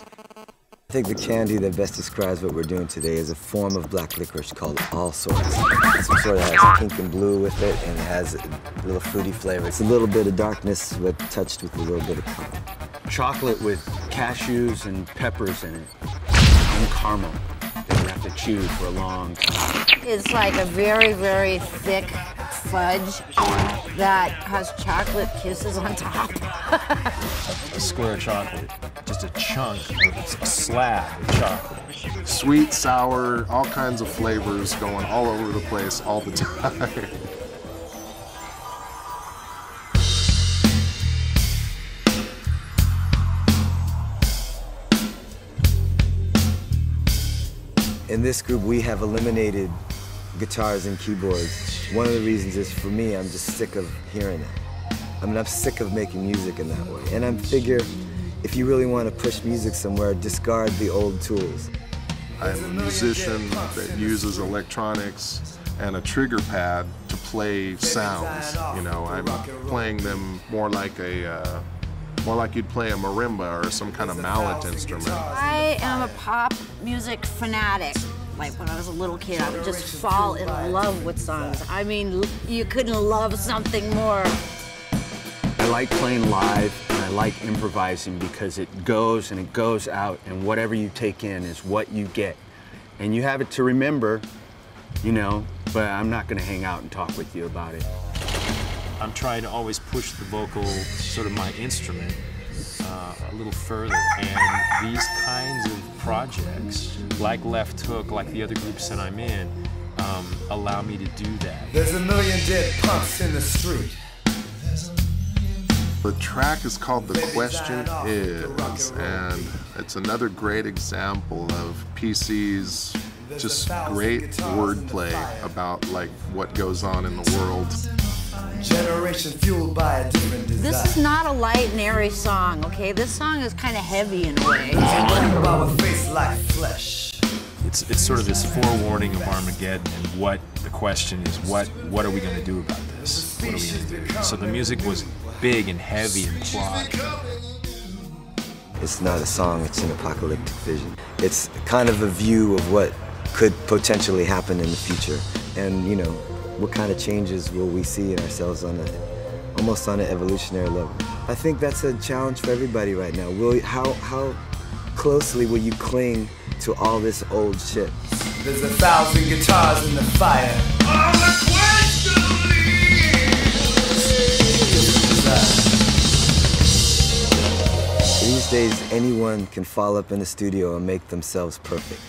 I think the candy that best describes what we're doing today is a form of black licorice called All Sorts. It sort of has pink and blue with it, and it has a little fruity flavor. It's a little bit of darkness, but touched with a little bit of color. Chocolate with cashews and peppers in it, and caramel that you have to chew for a long time. It's like a very, very thick fudge that has chocolate kisses on top. A square of chocolate, just a chunk, a slab of chocolate. Sweet, sour, all kinds of flavors going all over the place all the time. In this group, we have eliminated guitars and keyboards. One of the reasons is, for me, I'm just sick of hearing it. I mean, I'm sick of making music in that way. And I figure, if you really want to push music somewhere, discard the old tools. I'm a musician that uses electronics and a trigger pad to play sounds. You know, I'm playing them more like you'd play a marimba or some kind of mallet instrument. I am a pop music fanatic. Like when I was a little kid, I would just fall in love with songs. I mean, you couldn't love something more. I like playing live, and I like improvising because it goes and it goes out, and whatever you take in is what you get. And you have it to remember, you know, but I'm not going to hang out and talk with you about it. I'm trying to always push the vocal, sort of my instrument, a little further. And these kinds of projects, like Left Hook, like the other groups that I'm in, allow me to do that. There's a million dead punks in the street. The track is called The Question Is, and it's another great example of PC's just great wordplay about like what goes on in the world. Generation fueled by a different desire. This is not a light and airy song, okay? This song is kind of heavy in a way. About a face like flesh. It's sort of this forewarning of Armageddon, and what the question is, what are we going to do about this? What are we going to do? So the music was big and heavy and plot. It's not a song, it's an apocalyptic vision. It's kind of a view of what could potentially happen in the future. And, you know, what kind of changes will we see in ourselves on almost on an evolutionary level. I think that's a challenge for everybody right now. How closely will you cling to all this old shit? There's 1,000 guitars in the fire. All the These days, anyone can fall up in the studio and make themselves perfect.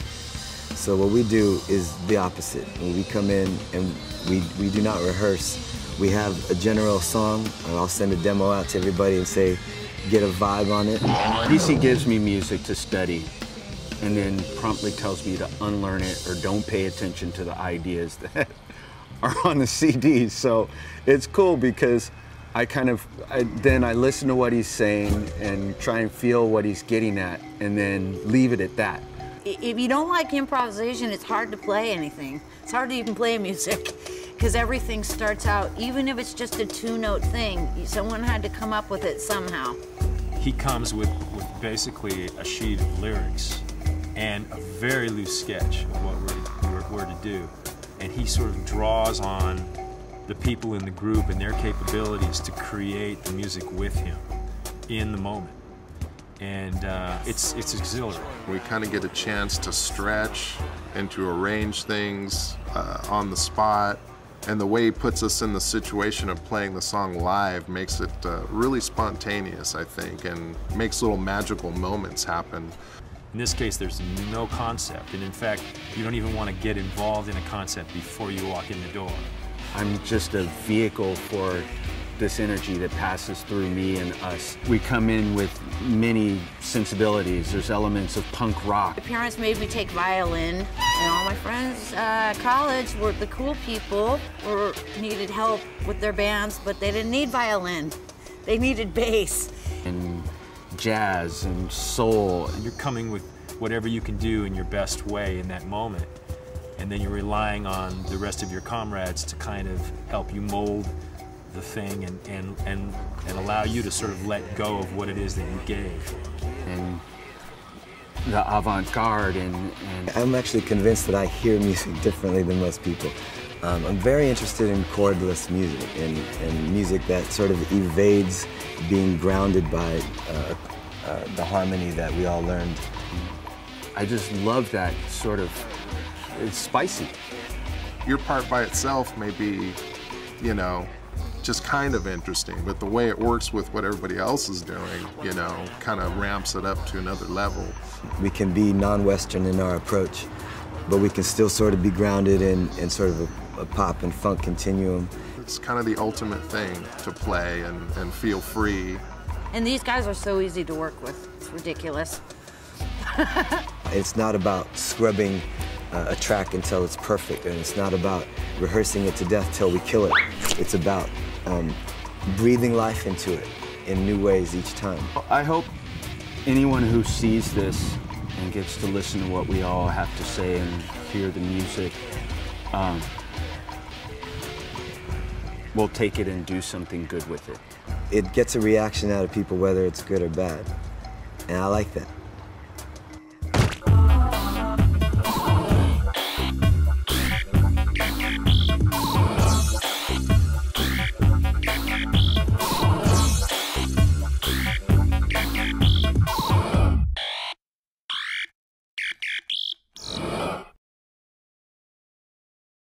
So what we do is the opposite. When we come in and we do not rehearse, we have a general song, and I'll send a demo out to everybody and say, get a vibe on it. PC gives me music to study, and then promptly tells me to unlearn it or don't pay attention to the ideas that are on the CDs. So it's cool because then I listen to what he's saying and try and feel what he's getting at, and then leave it at that. If you don't like improvisation, it's hard to play anything. It's hard to even play music because everything starts out, even if it's just a two-note thing, someone had to come up with it somehow. He comes with basically a sheet of lyrics and a very loose sketch of what we're to do. And he sort of draws on the people in the group and their capabilities to create the music with him in the moment. And it's exhilarating. We kind of get a chance to stretch and to arrange things on the spot. And the way he puts us in the situation of playing the song live makes it really spontaneous, I think, and makes little magical moments happen. In this case, there's no concept. And in fact, you don't even want to get involved in a concept before you walk in the door. I'm just a vehicle for this energy that passes through me and us. We come in with many sensibilities. There's elements of punk rock. My parents made me take violin, and all my friends at college were the cool people or needed help with their bands, but they didn't need violin. They needed bass. And jazz and soul. You're coming with whatever you can do in your best way in that moment, and then you're relying on the rest of your comrades to kind of help you mold the thing and allow you to sort of let go of what it is that you gave. And the avant-garde and I'm actually convinced that I hear music differently than most people. I'm very interested in chordless music and music that sort of evades being grounded by the harmony that we all learned. I just love that sort of, it's spicy. Your part by itself may be, you know, just kind of interesting, but the way it works with what everybody else is doing, you know, kind of ramps it up to another level. We can be non-Western in our approach, but we can still sort of be grounded in sort of a pop and funk continuum. It's kind of the ultimate thing to play and feel free. And these guys are so easy to work with. It's ridiculous. It's not about scrubbing a track until it's perfect, and it's not about rehearsing it to death till we kill it. It's about breathing life into it in new ways each time. I hope anyone who sees this and gets to listen to what we all have to say and hear the music will take it and do something good with it. It gets a reaction out of people whether it's good or bad, and I like that.